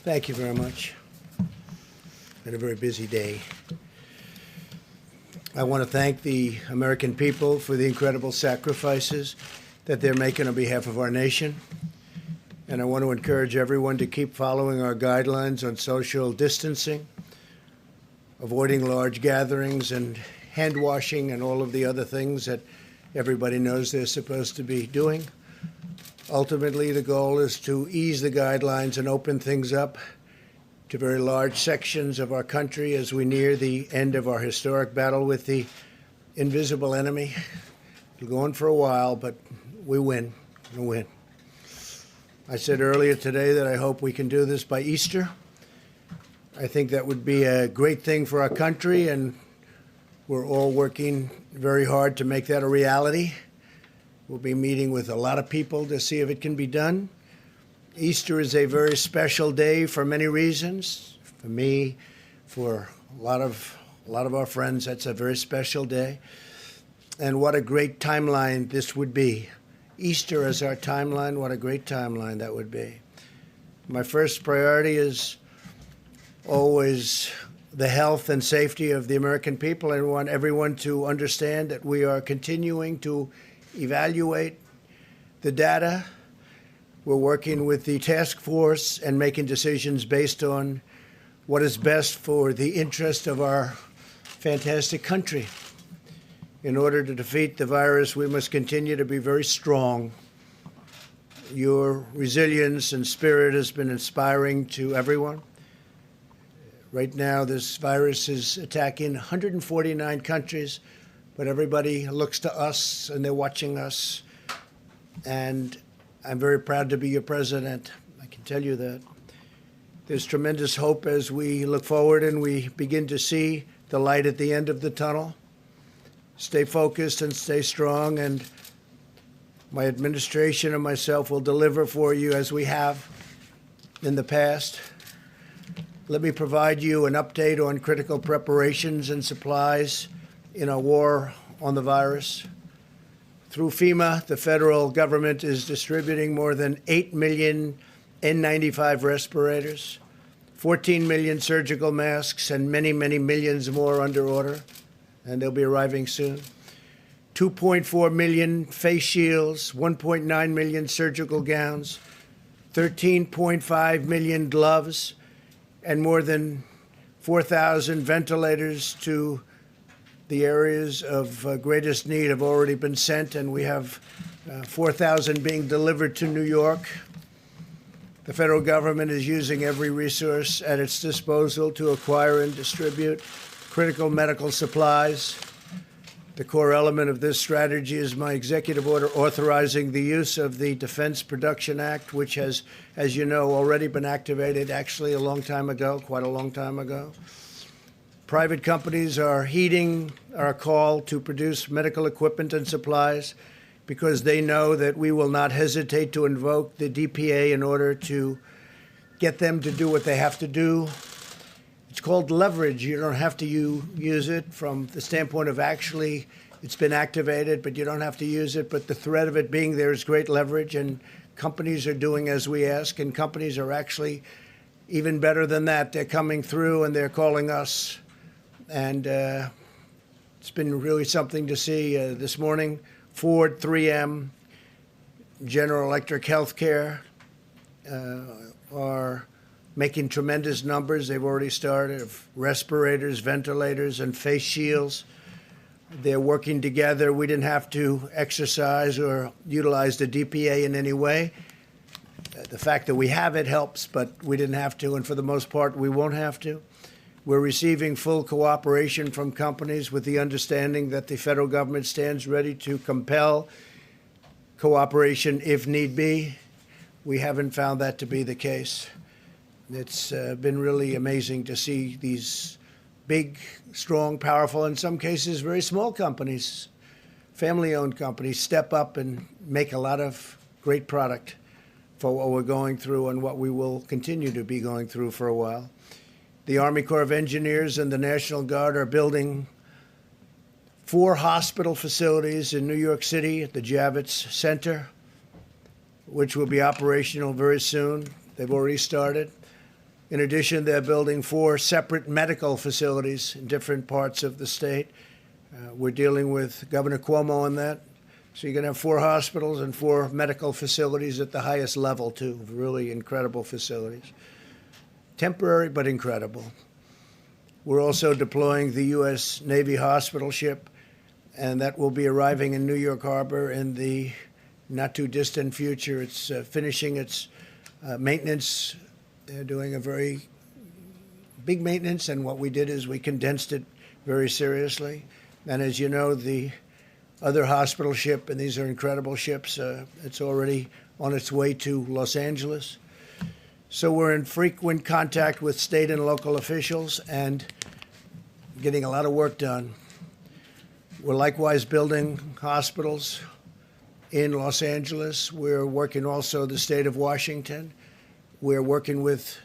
Thank you very much. Been a very busy day. I want to thank the American people for the incredible sacrifices that they're making on behalf of our nation. And I want to encourage everyone to keep following our guidelines on social distancing, avoiding large gatherings and hand washing and all of the other things that everybody knows they're supposed to be doing. Ultimately, the goal is to ease the guidelines and open things up to very large sections of our country as we near the end of our historic battle with the invisible enemy. It'll go on for a while, but we win. We'll win. I said earlier today that I hope we can do this by Easter. I think that would be a great thing for our country, and we're all working very hard to make that a reality. We'll be meeting with a lot of people to see if it can be done. Easter is a very special day for many reasons. For me, for a lot of our friends, that's a very special day. And what a great timeline this would be. Easter as our timeline, what a great timeline that would be. My first priority is always the health and safety of the American people. I want everyone to understand that we are continuing to evaluate the data. We're working with the task force and making decisions based on what is best for the interest of our fantastic country. In order to defeat the virus, we must continue to be very strong. Your resilience and spirit has been inspiring to everyone. Right now, this virus is attacking 149 countries, but everybody looks to us and they're watching us. And I'm very proud to be your president. I can tell you that. There's tremendous hope as we look forward and we begin to see the light at the end of the tunnel. Stay focused and stay strong, and my administration and myself will deliver for you as we have in the past. Let me provide you an update on critical preparations and supplies in our war on the virus. Through FEMA, the federal government is distributing more than 8 million N95 respirators, 14 million surgical masks, and many, many millions more under order, and they'll be arriving soon. 2.4 million face shields, 1.9 million surgical gowns, 13.5 million gloves, and more than 4,000 ventilators to the areas of greatest need have already been sent, and we have 4,000 being delivered to New York. The federal government is using every resource at its disposal to acquire and distribute critical medical supplies. The core element of this strategy is my executive order authorizing the use of the Defense Production Act, which has, as you know, already been activated actually a long time ago, quite a long time ago. Private companies are heeding our call to produce medical equipment and supplies because they know that we will not hesitate to invoke the DPA in order to get them to do what they have to do. It's called leverage. You don't have to use it from the standpoint of actually it's been activated, but you don't have to use it. But the threat of it being there is great leverage, and companies are doing as we ask, and companies are actually even better than that. They're coming through and they're calling us. And it's been really something to see. This morning, Ford, 3M, General Electric Healthcare are making tremendous numbers. They've already started of respirators, ventilators, and face shields. They're working together. We didn't have to exercise or utilize the DPA in any way. The fact that we have it helps, but we didn't have to, and for the most part, we won't have to. We're receiving full cooperation from companies with the understanding that the federal government stands ready to compel cooperation if need be. We haven't found that to be the case. It's been really amazing to see these big, strong, powerful, in some cases very small companies, family-owned companies, step up and make a lot of great product for what we're going through and what we will continue to be going through for a while. The Army Corps of Engineers and the National Guard are building 4 hospital facilities in New York City at the Javits Center, which will be operational very soon. They've already started. In addition, they're building 4 separate medical facilities in different parts of the state. We're dealing with Governor Cuomo on that. So you're going to have 4 hospitals and 4 medical facilities at the highest level, too. Really incredible facilities. Temporary, but incredible. We're also deploying the U.S. Navy hospital ship, and that will be arriving in New York Harbor in the not-too-distant future. It's finishing its maintenance. They're doing a very big maintenance, and what we did is we condensed it very seriously. And as you know, the other hospital ship, and these are incredible ships, it's already on its way to Los Angeles. So we're in frequent contact with state and local officials and getting a lot of work done. We're likewise building hospitals in Los Angeles. We're working also the state of Washington. We're working with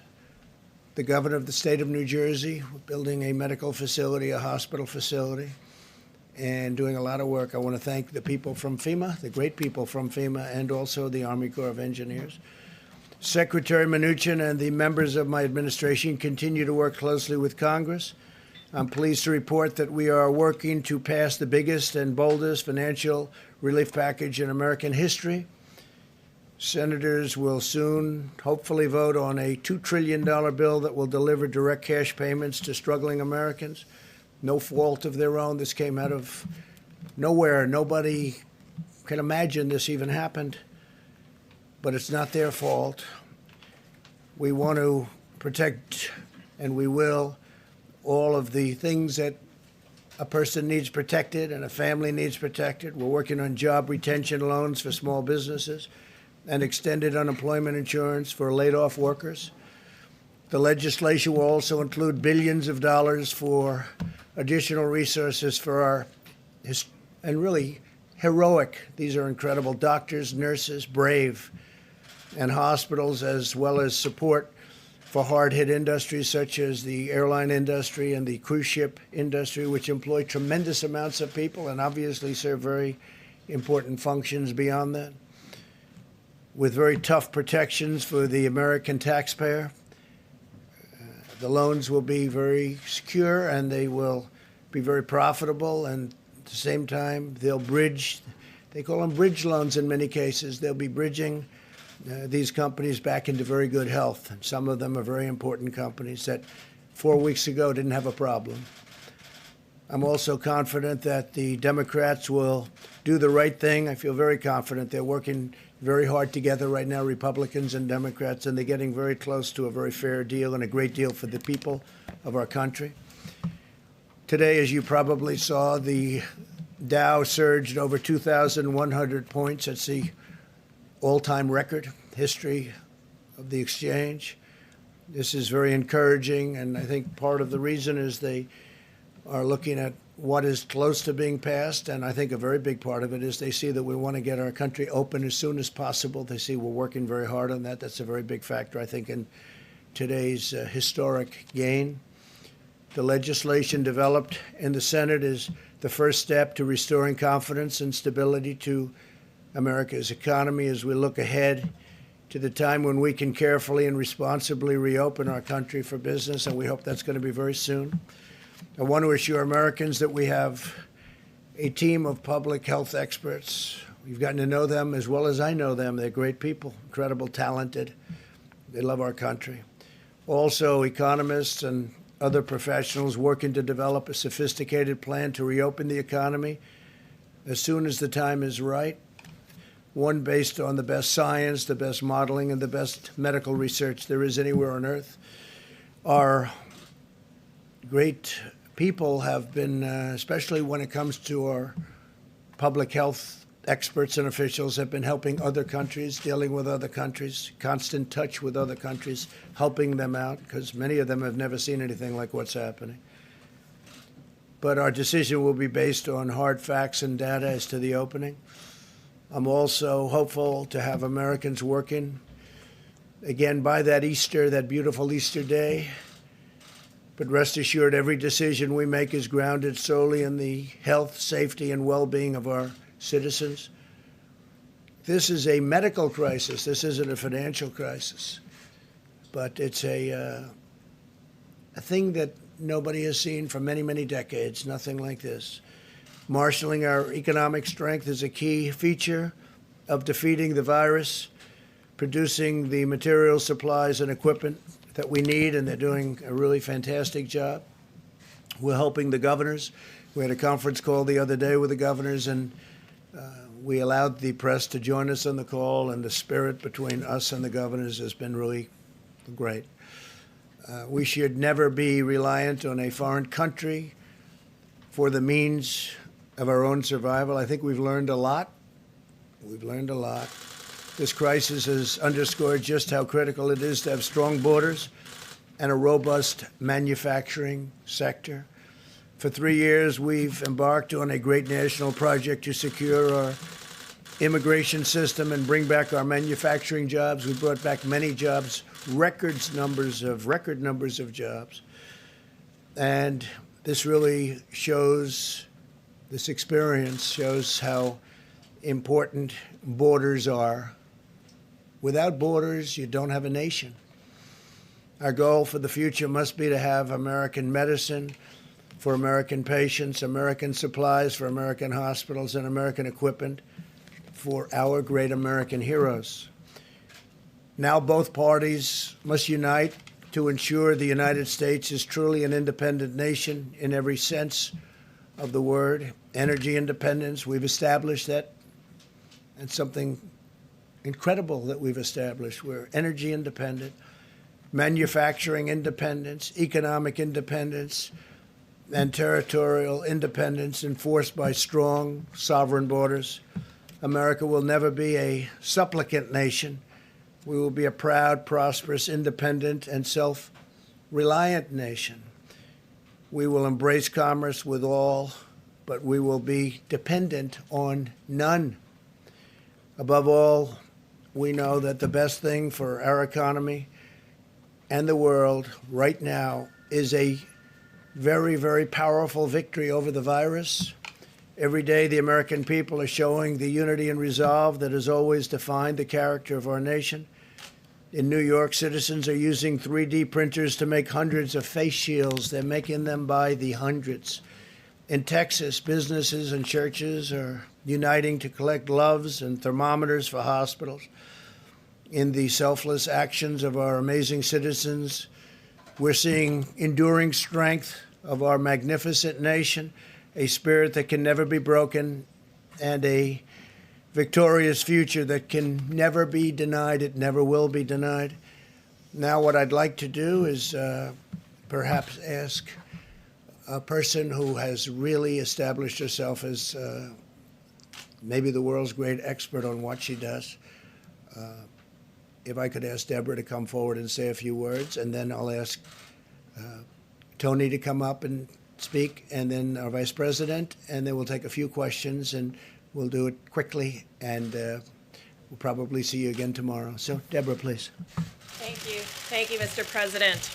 the governor of the state of New Jersey. We're building a medical facility, a hospital facility, and doing a lot of work. I want to thank the people from FEMA, the great people from FEMA, and also the Army Corps of Engineers. Secretary Mnuchin and the members of my administration continue to work closely with Congress. I'm pleased to report that we are working to pass the biggest and boldest financial relief package in American history. Senators will soon hopefully vote on a $2 trillion bill that will deliver direct cash payments to struggling Americans. No fault of their own. This came out of nowhere. Nobody can imagine this even happened, but it's not their fault. We want to protect, and we will, all of the things that a person needs protected and a family needs protected. We're working on job retention loans for small businesses and extended unemployment insurance for laid-off workers. The legislation will also include billions of dollars for additional resources for our, and really heroic, these are incredible doctors, nurses, brave, and hospitals, as well as support for hard-hit industries such as the airline industry and the cruise ship industry, which employ tremendous amounts of people and obviously serve very important functions beyond that, with very tough protections for the American taxpayer. The loans will be very secure and they will be very profitable, and at the same time they'll bridge, they call them bridge loans in many cases. They'll be bridging these companies back into very good health. And some of them are very important companies that 4 weeks ago didn't have a problem. I'm also confident that the Democrats will do the right thing. I feel very confident. They're working very hard together right now, Republicans and Democrats, and they're getting very close to a very fair deal and a great deal for the people of our country. Today, as you probably saw, the Dow surged over 2,100 points. That's the all-time record history of the exchange. This is very encouraging, and I think part of the reason is they are looking at what is close to being passed, and I think a very big part of it is they see that we want to get our country open as soon as possible. They see we're working very hard on that. That's a very big factor, I think, in today's historic gain. The legislation developed in the Senate is the first step to restoring confidence and stability to America's economy as we look ahead to the time when we can carefully and responsibly reopen our country for business, and we hope that's going to be very soon. I want to assure Americans that we have a team of public health experts. We've gotten to know them as well as I know them. They're great people, incredible, talented. They love our country. Also, economists and other professionals working to develop a sophisticated plan to reopen the economy as soon as the time is right. One based on the best science, the best modeling, and the best medical research there is anywhere on earth. Our great people have been, especially when it comes to our public health experts and officials, have been helping other countries, dealing with other countries, constant touch with other countries, helping them out, because many of them have never seen anything like what's happening. But our decision will be based on hard facts and data as to the opening. I'm also hopeful to have Americans working again by that Easter, that beautiful Easter day. But rest assured, every decision we make is grounded solely in the health, safety, and well-being of our citizens. This is a medical crisis. This isn't a financial crisis. but it's a thing that nobody has seen for many, many decades, nothing like this. Marshaling our economic strength is a key feature of defeating the virus, producing the material supplies and equipment that we need, and they're doing a really fantastic job. We're helping the governors. We had a conference call the other day with the governors, and we allowed the press to join us on the call, and the spirit between us and the governors has been really great. We should never be reliant on a foreign country for the means of our own survival. I think we've learned a lot. We've learned a lot. This crisis has underscored just how critical it is to have strong borders and a robust manufacturing sector. For 3 years, we've embarked on a great national project to secure our immigration system and bring back our manufacturing jobs. We brought back many jobs, record numbers of jobs. And this really shows, this experience shows how important borders are. Without borders, you don't have a nation. Our goal for the future must be to have American medicine for American patients, American supplies for American hospitals, and American equipment for our great American heroes. Now both parties must unite to ensure the United States is truly an independent nation in every sense of the word. Energy independence, we've established that. It's something incredible that we've established. We're energy independent, manufacturing independence, economic independence, and territorial independence enforced by strong sovereign borders. America will never be a supplicant nation. We will be a proud, prosperous, independent, and self-reliant nation. We will embrace commerce with all, but we will be dependent on none. Above all, we know that the best thing for our economy and the world right now is a very, very powerful victory over the virus. Every day, the American people are showing the unity and resolve that has always defined the character of our nation. In New York, citizens are using 3D printers to make hundreds of face shields. They're making them by the hundreds. In Texas, businesses and churches are uniting to collect gloves and thermometers for hospitals. In the selfless actions of our amazing citizens, we're seeing enduring strength of our magnificent nation, a spirit that can never be broken, and a victorious future that can never be denied. It never will be denied. Now what I'd like to do is perhaps ask a person who has really established herself as maybe the world's great expert on what she does. If I could ask Deborah to come forward and say a few words, and then I'll ask Tony to come up and speak, and then our Vice President, and then we'll take a few questions, and we'll do it quickly, and we'll probably see you again tomorrow. So, Deborah, please. Thank you. Thank you, Mr. President.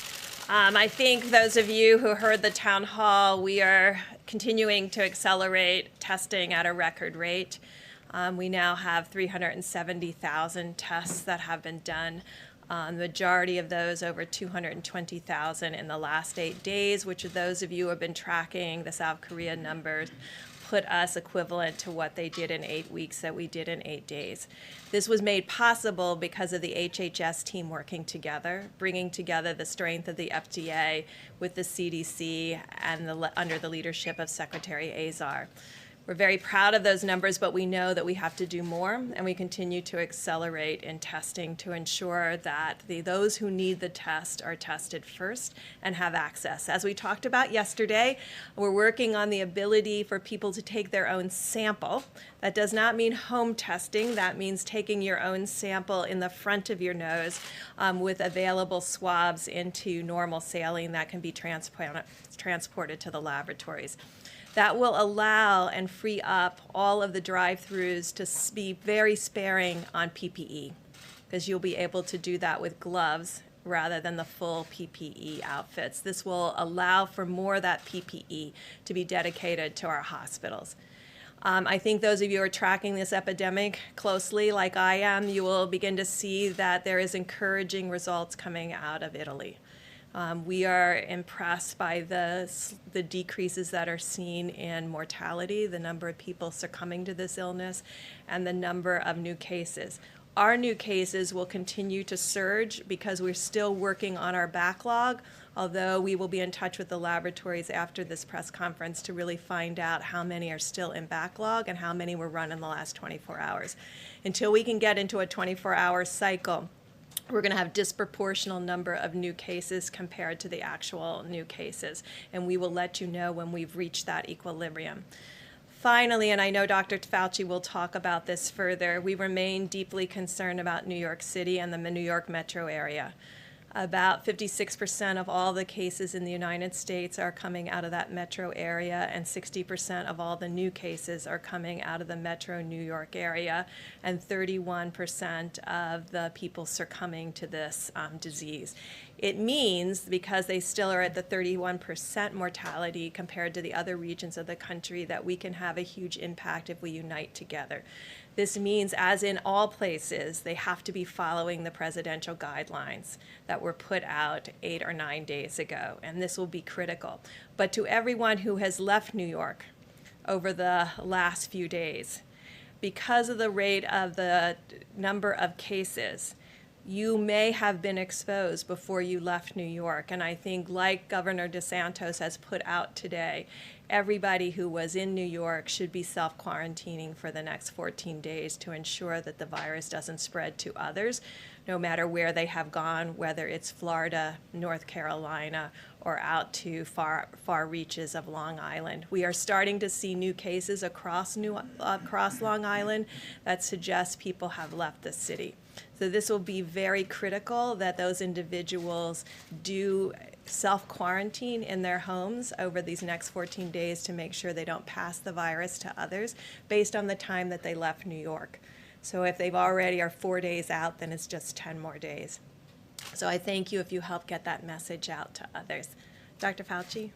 I think those of you who heard the town hall, we are continuing to accelerate testing at a record rate. We now have 370,000 tests that have been done. The majority of those, over 220,000 in the last 8 days, which those of you who have been tracking the South Korea numbers put us equivalent to what they did in 8 weeks that we did in 8 days. This was made possible because of the HHS team working together, bringing together the strength of the FDA with the CDC and under the leadership of Secretary Azar. We're very proud of those numbers, but we know that we have to do more, and we continue to accelerate in testing to ensure that those who need the test are tested first and have access. As we talked about yesterday, we're working on the ability for people to take their own sample. That does not mean home testing. That means taking your own sample in the front of your nose with available swabs into normal saline that can be transported to the laboratories. That will allow and free up all of the drive-thrus to be very sparing on PPE, because you'll be able to do that with gloves rather than the full PPE outfits. This will allow for more of that PPE to be dedicated to our hospitals. I think those of you who are tracking this epidemic closely, like I am, you will begin to see that there is encouraging results coming out of Italy. We are impressed by the decreases that are seen in mortality, the number of people succumbing to this illness, and the number of new cases. Our new cases will continue to surge because we're still working on our backlog, although we will be in touch with the laboratories after this press conference to really find out how many are still in backlog and how many were run in the last 24 hours. Until we can get into a 24-hour cycle, we're going to have disproportional number of new cases compared to the actual new cases, and we will let you know when we've reached that equilibrium. Finally, and I know Dr. Fauci will talk about this further, we remain deeply concerned about New York City and the New York metro area. About 56% of all the cases in the United States are coming out of that metro area, and 60% of all the new cases are coming out of the metro New York area, and 31% of the people succumbing to this disease. It means, because they still are at the 31% mortality compared to the other regions of the country, that we can have a huge impact if we unite together. This means, as in all places, they have to be following the presidential guidelines that were put out 8 or 9 days ago, and this will be critical. But to everyone who has left New York over the last few days, because of the rate of the number of cases, you may have been exposed before you left New York. And I think, like Governor DeSantis has put out today, everybody who was in New York should be self-quarantining for the next 14 days to ensure that the virus doesn't spread to others, no matter where they have gone, whether it's Florida, North Carolina, or out to far reaches of Long Island. We are starting to see new cases across Long Island that suggest people have left the city. So this will be very critical that those individuals do self-quarantine in their homes over these next 14 days to make sure they don't pass the virus to others based on the time that they left New York. So if they've already are 4 days out, then it's just 10 more days. So I thank you if you help get that message out to others. Dr. Fauci?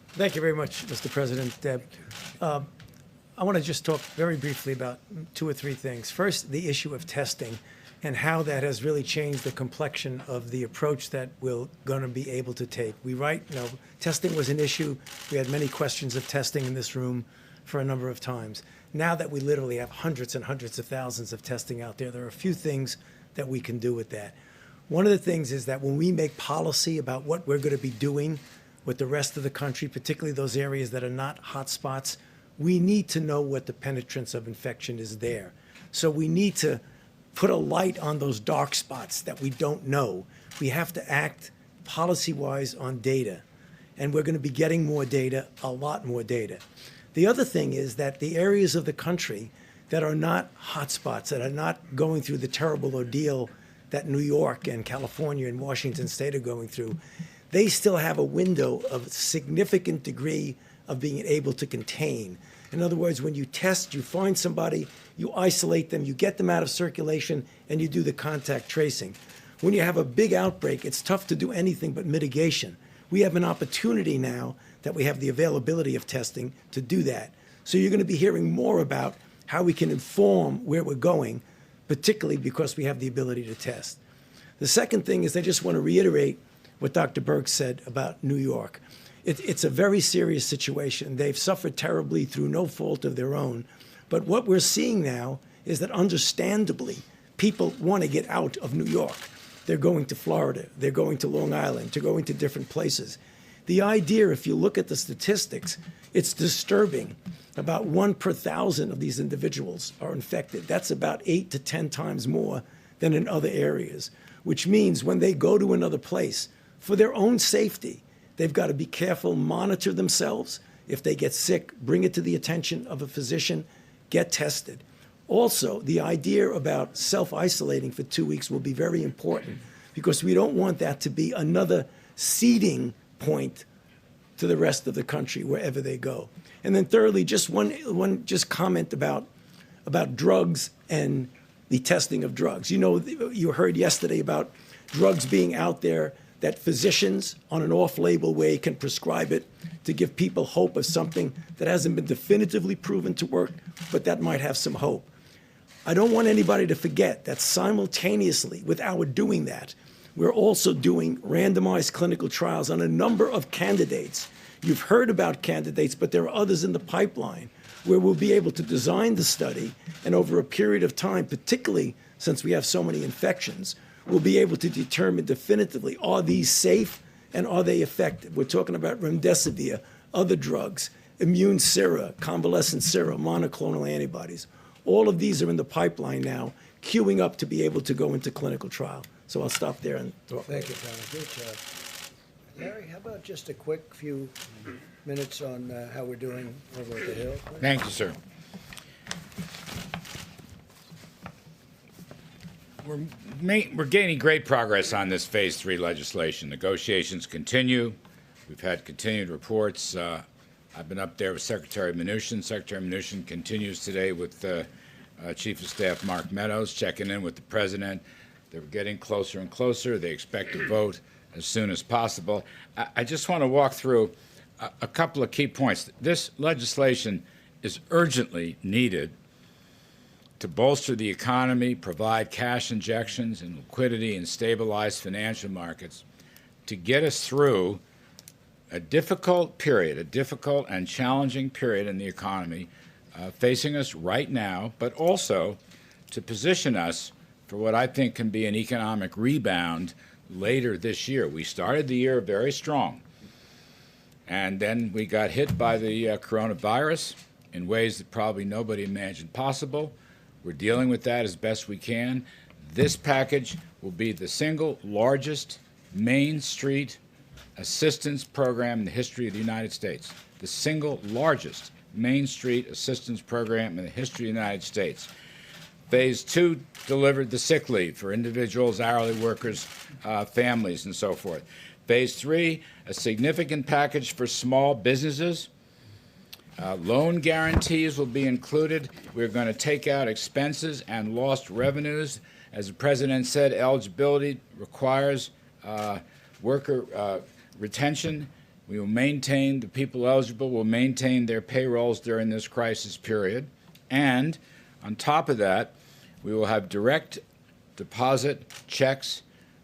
Thank you very much, Mr. President. Deb. I want to just talk very briefly about 2 or 3 things. First, the issue of testing and how that has really changed the complexion of the approach that we're going to be able to take. Testing was an issue. We had many questions of testing in this room for a number of times. Now that we literally have hundreds and hundreds of thousands of testing out there, there are a few things that we can do with that. One of the things is that when we make policy about what we're going to be doing with the rest of the country, particularly those areas that are not hot spots, we need to know what the penetrance of infection is there. So we need to put a light on those dark spots that we don't know. We have to act policy-wise on data, and we're going to be getting more data, a lot more data. The other thing is that the areas of the country that are not hotspots, that are not going through the terrible ordeal that New York and California and Washington State are going through, they still have a window of significant degree of being able to contain. In other words, when you test, you find somebody, you isolate them, you get them out of circulation, and you do the contact tracing. When you have a big outbreak, it's tough to do anything but mitigation. We have an opportunity now that we have the availability of testing to do that. So you're going to be hearing more about how we can inform where we're going, particularly because we have the ability to test. The second thing is I just want to reiterate what Dr. Birx said about New York. It's a very serious situation. They've suffered terribly through no fault of their own. But what we're seeing now is that, understandably, people want to get out of New York. They're going to Florida. They're going to Long Island. They're going to different places. The idea, if you look at the statistics, it's disturbing. About 1 per 1,000 of these individuals are infected. That's about 8 to 10 times more than in other areas, which means when they go to another place, for their own safety, they've got to be careful, monitor themselves. If they get sick, bring it to the attention of a physician, get tested. Also, the idea about self-isolating for 2 weeks will be very important because we don't want that to be another seeding point to the rest of the country wherever they go. And then thirdly, just one comment about drugs and the testing of drugs. You know, you heard yesterday about drugs being out there that physicians on an off-label way can prescribe it to give people hope of something that hasn't been definitively proven to work, but that might have some hope. I don't want anybody to forget that simultaneously with our doing that, we're also doing randomized clinical trials on a number of candidates. You've heard about candidates, but there are others in the pipeline where we'll be able to design the study, and over a period of time, particularly since we have so many infections, we'll be able to determine definitively, are these safe and are they effective? We're talking about remdesivir, other drugs, immune sera, convalescent sera, monoclonal antibodies. All of these are in the pipeline now, queuing up to be able to go into clinical trial. So I'll stop there and talk. Thank you, Tommy. Good job. Larry, how about just a quick few minutes on how we're doing over at the Hill? Thank you, sir. We're gaining great progress on this Phase 3 legislation. Negotiations continue. We've had continued reports. I've been up there with Secretary Mnuchin. Secretary Mnuchin continues today with Chief of Staff Mark Meadows, checking in with the President. They're getting closer and closer. They expect to vote as soon as possible. I just want to walk through a couple of key points. This legislation is urgently needed to bolster the economy, provide cash injections and liquidity, and stabilize financial markets to get us through a difficult period, a difficult and challenging period in the economy facing us right now, but also to position us for what I think can be an economic rebound later this year. We started the year very strong, and then we got hit by the coronavirus in ways that probably nobody imagined possible. We're dealing with that as best we can. This package will be the single largest Main Street assistance program in the history of the United States. The single largest Main Street assistance program in the history of the United States. Phase 2 delivered the sick leave for individuals, hourly workers, families, and so forth. Phase 3, a significant package for small businesses. Loan guarantees will be included. We're going to take out expenses and lost revenues. As the President said, eligibility requires worker retention. We will maintain, the people eligible will maintain their payrolls during this crisis period. And on top of that, we will have direct deposit checks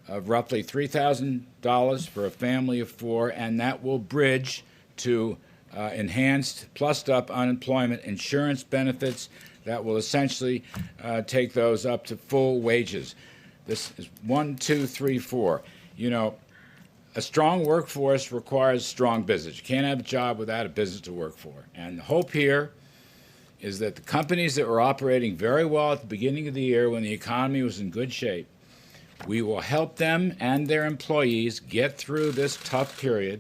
of roughly $3,000 for a family of 4, and that will bridge to enhanced, plussed-up unemployment insurance benefits that will essentially take those up to full wages. This is 1, 2, 3, 4. You know, a strong workforce requires strong business. You can't have a job without a business to work for. And the hope here is that the companies that were operating very well at the beginning of the year when the economy was in good shape, we will help them and their employees get through this tough period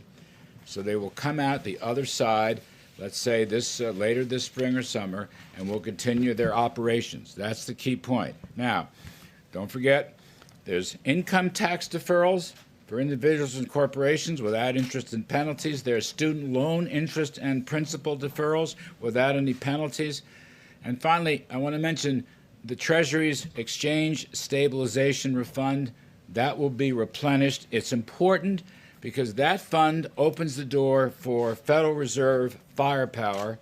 so they will come out the other side, let's say this later this spring or summer, and will continue their operations. That's the key point. Now, don't forget, there's income tax deferrals for individuals and corporations without interest and penalties. There's student loan interest and principal deferrals without any penalties. And finally, I want to mention the Treasury's Exchange Stabilization Refund. That will be replenished. It's important because that fund opens the door for Federal Reserve firepower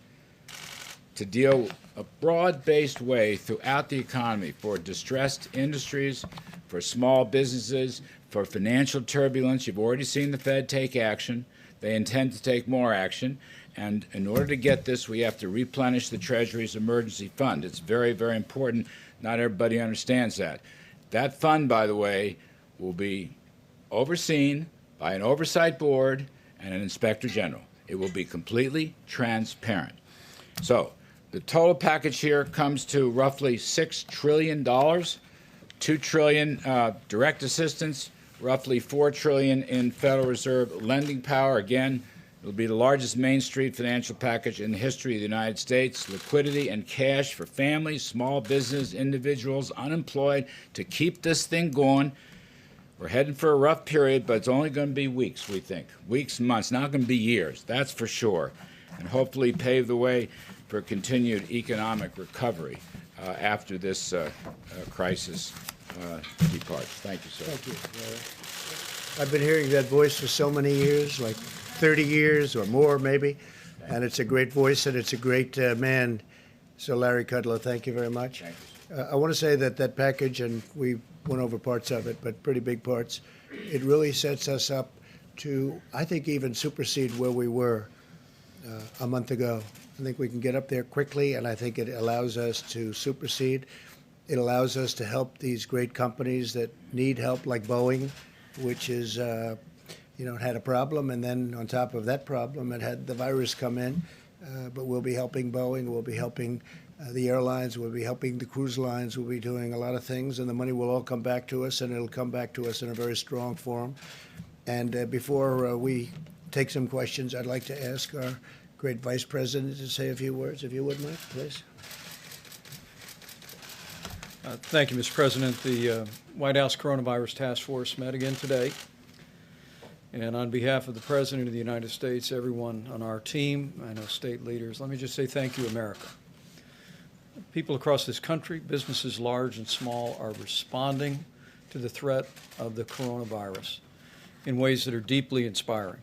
to deal a broad-based way throughout the economy for distressed industries, for small businesses, for financial turbulence. You've already seen the Fed take action. They intend to take more action. And in order to get this, we have to replenish the Treasury's emergency fund. It's very, very important. Not everybody understands that. That fund, by the way, will be overseen by an oversight board and an inspector general. It will be completely transparent. So the total package here comes to roughly $6 trillion, $2 trillion direct assistance, roughly $4 trillion in Federal Reserve lending power. Again, it'll be the largest Main Street financial package in the history of the United States. Liquidity and cash for families, small business, individuals, unemployed, to keep this thing going. We're heading for a rough period, but it's only going to be weeks, we think. Weeks, months, not going to be years, that's for sure. And hopefully pave the way for continued economic recovery after this crisis departs. Thank you, sir. Thank you, Larry. I've been hearing that voice for so many years, like 30 years or more maybe, and it's a great voice and it's a great man. So Larry Kudlow, thank you very much. I want to say that that package, and we went over parts of it, but pretty big parts, it really sets us up to, I think, even supersede where we were a month ago. I think we can get up there quickly, and I think it allows us to supersede. It allows us to help these great companies that need help, like Boeing, which is, had a problem, and then on top of that problem, it had the virus come in. But we'll be helping Boeing, we'll be helping the airlines, we'll be helping the cruise lines, we'll be doing a lot of things, and the money will all come back to us, and it'll come back to us in a very strong form. And before we take some questions, I'd like to ask our great Vice President to say a few words, if you would, Mike, please. Thank you, Mr. President. The White House Coronavirus Task Force met again today. And on behalf of the President of the United States, everyone on our team, I know state leaders, let me just say thank you, America. People across this country, businesses large and small, are responding to the threat of the coronavirus in ways that are deeply inspiring.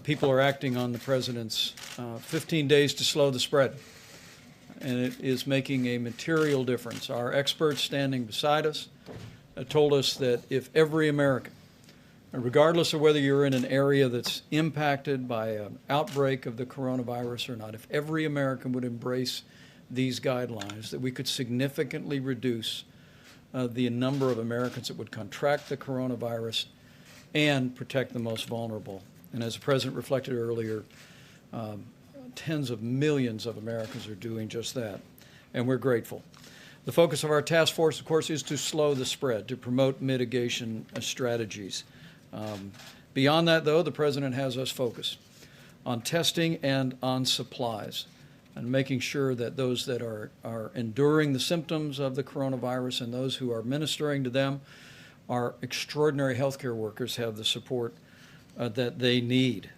People are acting on the President's 15 days to slow the spread, and it is making a material difference. Our experts standing beside us told us that if every American, regardless of whether you're in an area that's impacted by an outbreak of the coronavirus or not, if every American would embrace these guidelines, that we could significantly reduce the number of Americans that would contract the coronavirus and protect the most vulnerable. And as the President reflected earlier, tens of millions of Americans are doing just that, and we're grateful. The focus of our task force, of course, is to slow the spread, to promote mitigation strategies. Beyond that, though, the President has us focused on testing and on supplies and making sure that those that are enduring the symptoms of the coronavirus and those who are ministering to them, our extraordinary healthcare workers, have the support that they need.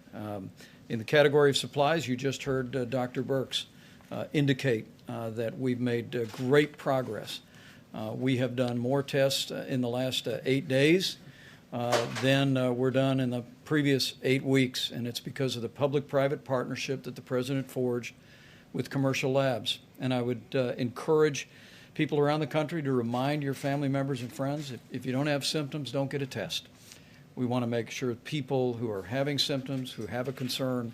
In the category of supplies, you just heard Dr. Birx indicate that we've made great progress. We have done more tests in the last 8 days than were done in the previous 8 weeks, and it's because of the public-private partnership that the President forged with commercial labs. And I would encourage people around the country to remind your family members and friends, if you don't have symptoms, don't get a test. We want to make sure people who are having symptoms, who have a concern,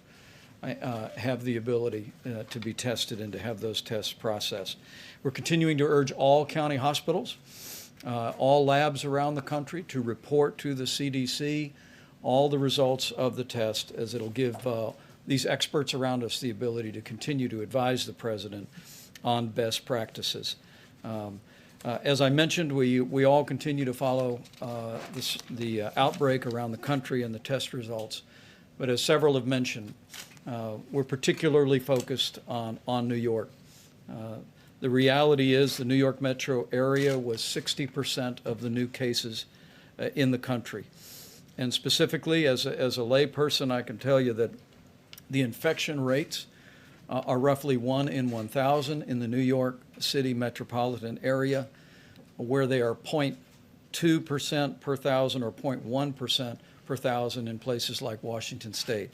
have the ability to be tested and to have those tests processed. We're continuing to urge all county hospitals, all labs around the country to report to the CDC all the results of the test, as it'll give these experts around us the ability to continue to advise the President on best practices. As I mentioned, we all continue to follow the outbreak around the country and the test results. But as several have mentioned, we're particularly focused on New York. The reality is the New York metro area was 60% of the new cases in the country. And specifically, as a layperson, I can tell you that the infection rates are roughly 1 in 1,000 in the New York City metropolitan area, where they are 0.2% per thousand or 0.1% per thousand in places like Washington State.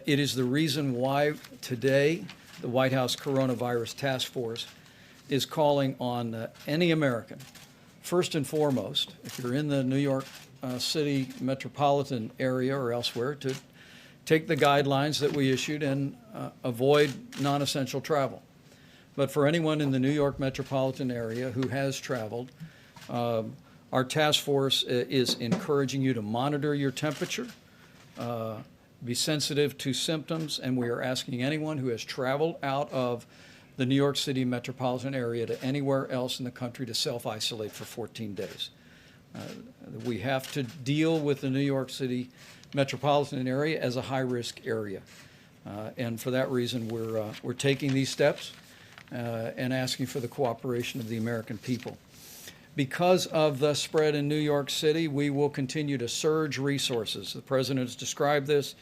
It is the reason why today the White House Coronavirus Task Force is calling on any American, first and foremost, if you're in the New York City metropolitan area or elsewhere, to take the guidelines that we issued and avoid non-essential travel. But for anyone in the New York metropolitan area who has traveled, our task force is encouraging you to monitor your temperature, be sensitive to symptoms, and we are asking anyone who has traveled out of the New York City metropolitan area to anywhere else in the country to self-isolate for 14 days. We have to deal with the New York City metropolitan area as a high-risk area. And for that reason, we're taking these steps and asking for the cooperation of the American people. Because of the spread in New York City, we will continue to surge resources. The President has described this.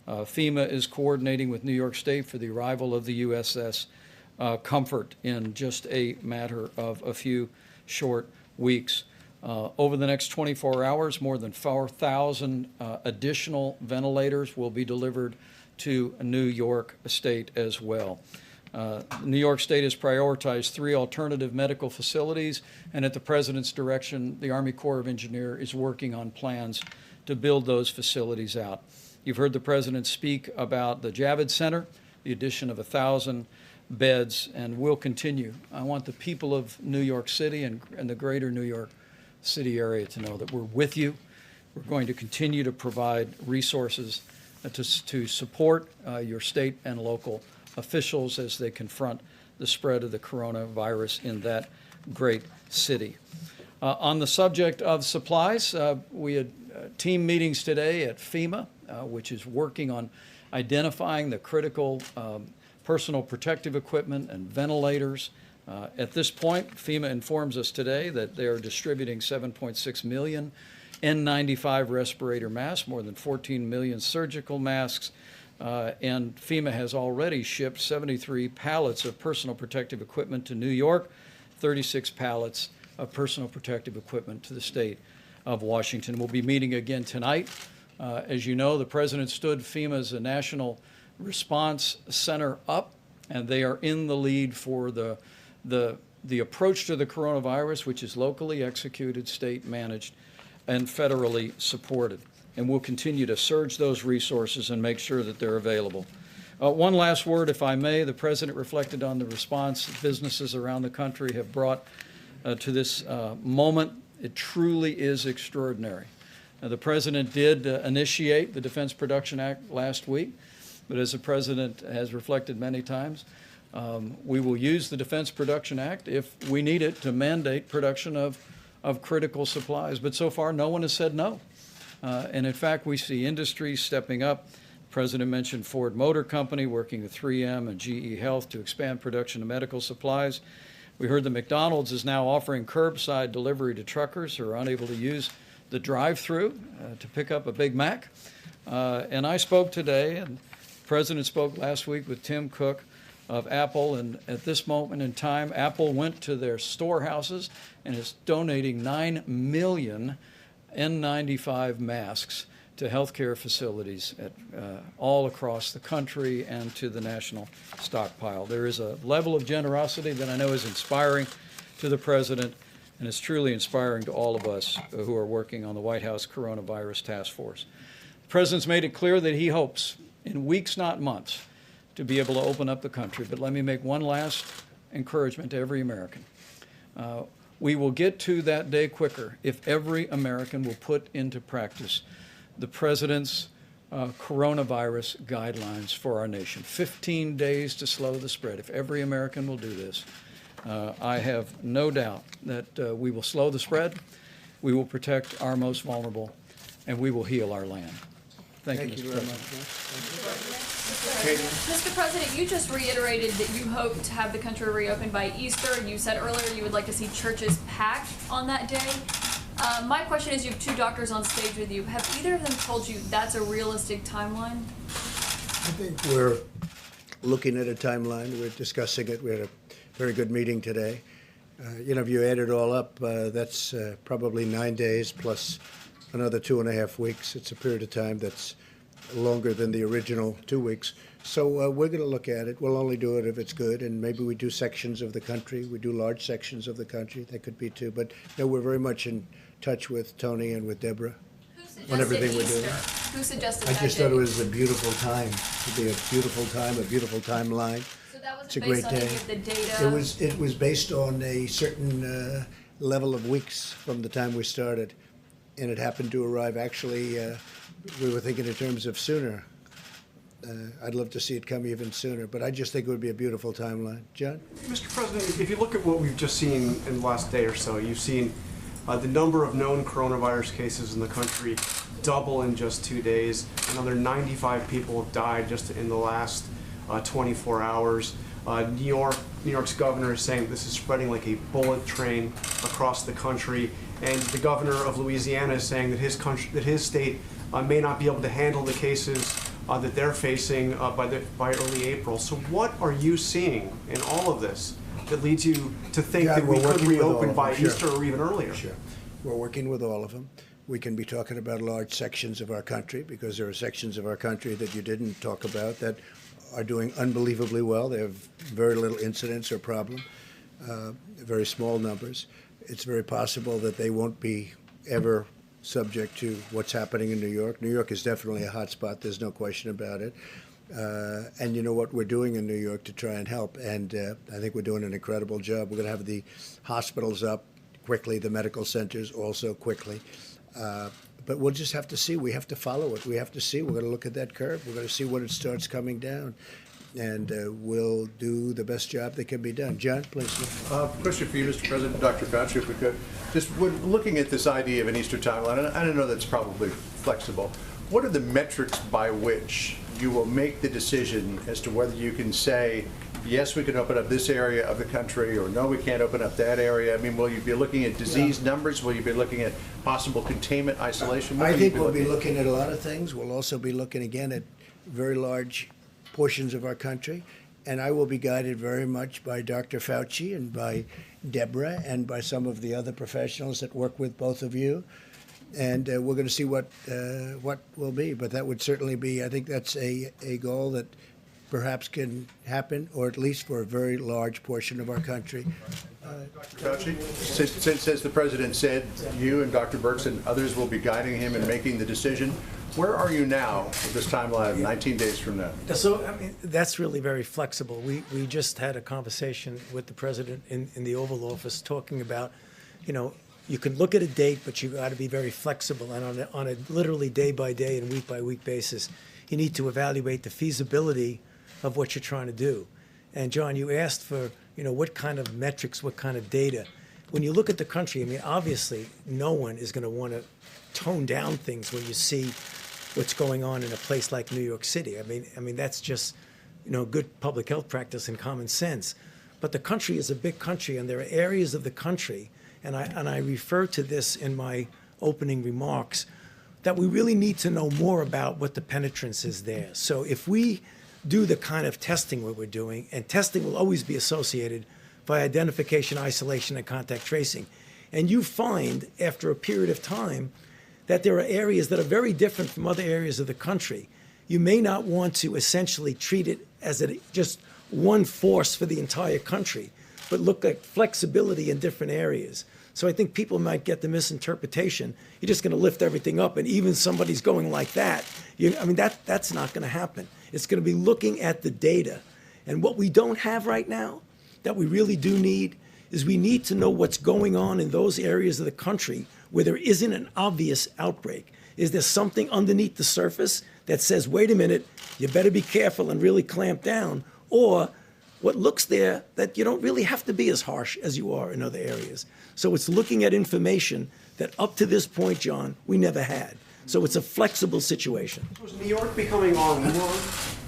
FEMA is coordinating with New York State for the arrival of the USS Comfort in just a matter of a few short weeks. Over the next 24 hours, more than 4,000 additional ventilators will be delivered to New York State as well. New York State has prioritized 3 alternative medical facilities, and at the President's direction, the Army Corps of Engineers is working on plans to build those facilities out. You've heard the President speak about the Javits Center, the addition of 1,000 beds, and we'll continue. I want the people of New York City and the greater New York City area to know that we're with you. We're going to continue to provide resources to support your state and local officials as they confront the spread of the coronavirus in that great city. On the subject of supplies, we had team meetings today at FEMA, which is working on identifying the critical personal protective equipment and ventilators. At this point, FEMA informs us today that they are distributing 7.6 million N95 respirator masks, more than 14 million surgical masks, and FEMA has already shipped 73 pallets of personal protective equipment to New York, 36 pallets of personal protective equipment to the state of Washington. We'll be meeting again tonight. As you know, the President stood FEMA's National Response Center up, and they are in the lead for the approach to the coronavirus, which is locally executed, state managed, and federally supported. And we'll continue to surge those resources and make sure that they're available. One last word, if I may. The President reflected on the response that businesses around the country have brought to this moment. It truly is extraordinary. The President did initiate the Defense Production Act last week, but as the President has reflected many times, we will use the Defense Production Act if we need it to mandate production of critical supplies. But so far, no one has said no. And in fact, we see industries stepping up. The President mentioned Ford Motor Company working with 3M and GE Health to expand production of medical supplies. We heard that McDonald's is now offering curbside delivery to truckers who are unable to use the drive-through to pick up a Big Mac. And I spoke today, and the President spoke last week with Tim Cook of Apple, and at this moment in time, Apple went to their storehouses and is donating 9 million N95 masks to healthcare facilities all across the country and to the national stockpile. There is a level of generosity that I know is inspiring to the President, and it's truly inspiring to all of us who are working on the White House Coronavirus Task Force. The President's made it clear that he hopes, in weeks, not months, to be able to open up the country. But let me make one last encouragement to every American. We will get to that day quicker if every American will put into practice the President's coronavirus guidelines for our nation. 15 days to slow the spread. If every American will do this, I have no doubt that we will slow the spread, we will protect our most vulnerable, and we will heal our land. Thank you, Mr. very President. much. Mr. President, you just reiterated that you hope to have the country reopened by Easter. You said earlier you would like to see churches packed on that day. My question is, you have 2 doctors on stage with you. Have either of them told you that's a realistic timeline? I think we're looking at a timeline. We're discussing it. We had a very good meeting today. If you add it all up, that's probably 9 days plus another 2.5 weeks. It's a period of time that's longer than the original 2 weeks. So we're going to look at it. We'll only do it if it's good, and maybe we do sections of the country. We do large sections of the country. That could be 2. But no, we're very much in touch with Tony and with Deborah on everything we're doing. Who suggested I that just date? thought it was a beautiful time. It'd be a beautiful time, a beautiful timeline. So that was It's a based great on any day. of the data? It was based on a certain level of weeks from the time we started, and it happened to arrive. Actually, we were thinking in terms of sooner. I'd love to see it come even sooner, but I just think it would be a beautiful timeline. John? Mr. President, if you look at what we've just seen in the last day or so, you've seen the number of known coronavirus cases in the country double in just 2 days. Another 95 people have died just in the last 24 hours. New York's governor is saying this is spreading like a bullet train across the country, and the governor of Louisiana is saying that his state may not be able to handle the cases that they're facing by early April. So what are you seeing in all of this that leads you to think Yeah, that we we're could working with all reopen of by them, sure. Easter or even earlier? Sure. We're working with all of them. We can be talking about large sections of our country because there are sections of our country that you didn't talk about that are doing unbelievably well. They have very little incidence or problem, very small numbers. It's very possible that they won't be ever subject to what's happening in New York. New York is definitely a hot spot. There's no question about it. And you know what we're doing in New York to try and help. And I think we're doing an incredible job. We're going to have the hospitals up quickly, the medical centers also quickly. But we'll just have to see. We have to follow it. We have to see. We're going to look at that curve. We're going to see when it starts coming down. And we'll do the best job that can be done. John, please. Question for you, Mr. President, Dr. Fauci, if we could. Just when looking at this idea of an Easter timeline, and I don't know that's probably flexible, what are the metrics by which you will make the decision as to whether you can say, yes, we can open up this area of the country, or no, we can't open up that area? I mean, will you be looking at disease numbers? Will you be looking at possible containment, isolation? I think we'll be looking at a lot of things. We'll also be looking again at very large portions of our country. And I will be guided very much by Dr. Fauci and by Deborah and by some of the other professionals that work with both of you. And we're going to see what will be. But that would certainly be, I think that's a goal that perhaps can happen, or at least for a very large portion of our country. Dr. Fauci, since, as the President said, you and Dr. Birx and others will be guiding him and making the decision, where are you now with this timeline of 19 days from now? So, I mean, that's really very flexible. We just had a conversation with the president in the Oval Office talking about, you know, you can look at a date, but you got to be very flexible. And on a literally day by day and week by week basis, you need to evaluate the feasibility of what you're trying to do. And John, you asked for, you know, what kind of metrics, what kind of data. When you look at the country, I mean, obviously, no one is going to want to tone down things when you see what's going on in a place like New York City. I mean that's just, you know, good public health practice and common sense. But the country is a big country, and there are areas of the country, and I refer to this in my opening remarks, that we really need to know more about what the penetrance is there. So if we do the kind of testing what we're doing, and testing will always be associated by identification, isolation, and contact tracing, and you find after a period of time that there are areas that are very different from other areas of the country, you may not want to essentially treat it as just one force for the entire country, but look at flexibility in different areas. So I think people might get the misinterpretation. You're just going to lift everything up, and even somebody's going like that. That's not going to happen. It's going to be looking at the data. And what we don't have right now that we really do need is we need to know what's going on in those areas of the country where there isn't an obvious outbreak. Is there something underneath the surface that says, wait a minute, you better be careful and really clamp down? Or what looks there that you don't really have to be as harsh as you are in other areas. So it's looking at information that up to this point, John, we never had. So it's a flexible situation. So is New York becoming our war?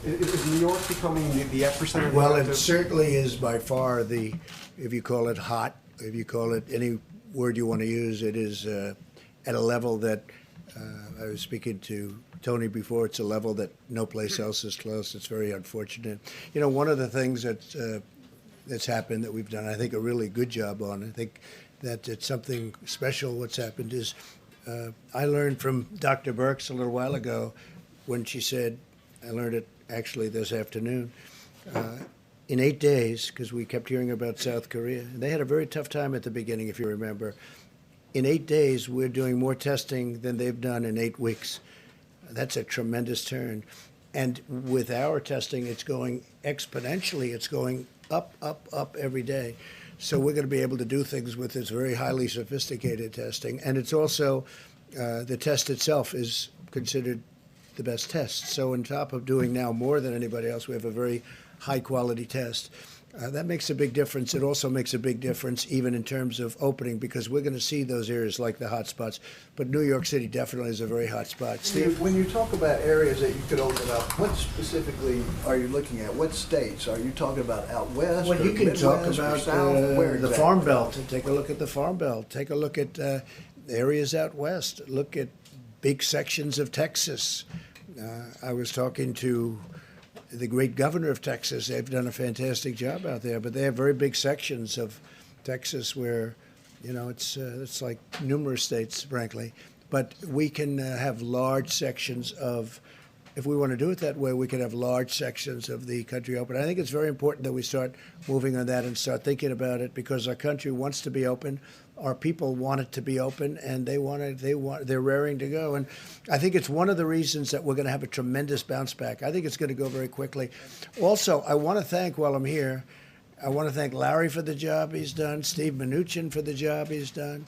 Is New York becoming the epicenter? Well, it certainly is by far the, if you call it hot, if you call it any word you want to use, it is at a level that I was speaking to Tony before. It's a level that no place else is close. It's very unfortunate. You know, one of the things that's happened that we've done, I think, a really good job on. I think that it's something special. What's happened is I learned from Dr. Birx a little while ago when she said, I learned it actually this afternoon. In 8 days, because we kept hearing about South Korea, and they had a very tough time at the beginning, if you remember. In 8 days, we're doing more testing than they've done in 8 weeks. That's a tremendous turn. And with our testing, it's going exponentially. It's going up, up, up every day. So we're going to be able to do things with this very highly sophisticated testing. And it's also, the test itself is considered the best test. So on top of doing now more than anybody else, we have a very high-quality test. That makes a big difference. It also makes a big difference even in terms of opening, because we're going to see those areas like the hot spots. But New York City definitely is a very hot spot. Steve? When you talk about areas that you could open up, what specifically are you looking at? What states? Are you talking about out west? Well, you can Midwest, talk or about south? Where the exactly? Farm Belt. Take a look at the Farm Belt. Take a look at areas out west. Look at big sections of Texas. I was talking to the great governor of Texas. They've done a fantastic job out there, but they have very big sections of Texas where You know, it's like numerous states, frankly. But we can have large sections of, if we want to do it that way, we can have large sections of the country open. I think it's very important that we start moving on that and start thinking about it, because our country wants to be open. Our people want it to be open, and they're raring to go. And I think it's one of the reasons that we're going to have a tremendous bounce back. I think it's going to go very quickly. Also, I want to thank, while I'm here, I want to thank Larry for the job he's done, Steve Mnuchin for the job he's done.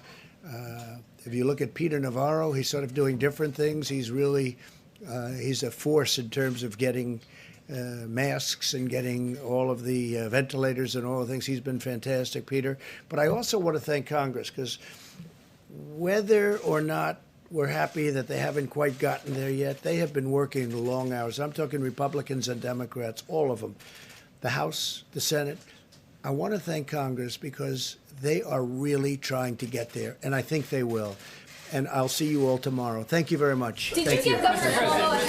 If you look at Peter Navarro, he's sort of doing different things. He's really, he's a force in terms of getting masks and getting all of the ventilators and all the things. He's been fantastic, Peter. But I also want to thank Congress, because whether or not we're happy that they haven't quite gotten there yet, they have been working long hours. I'm talking Republicans and Democrats, all of them. The House, the Senate. I want to thank Congress, because they are really trying to get there, and I think they will. And I'll see you all tomorrow. Thank you very much. Did Thank you give Governor Cuomo a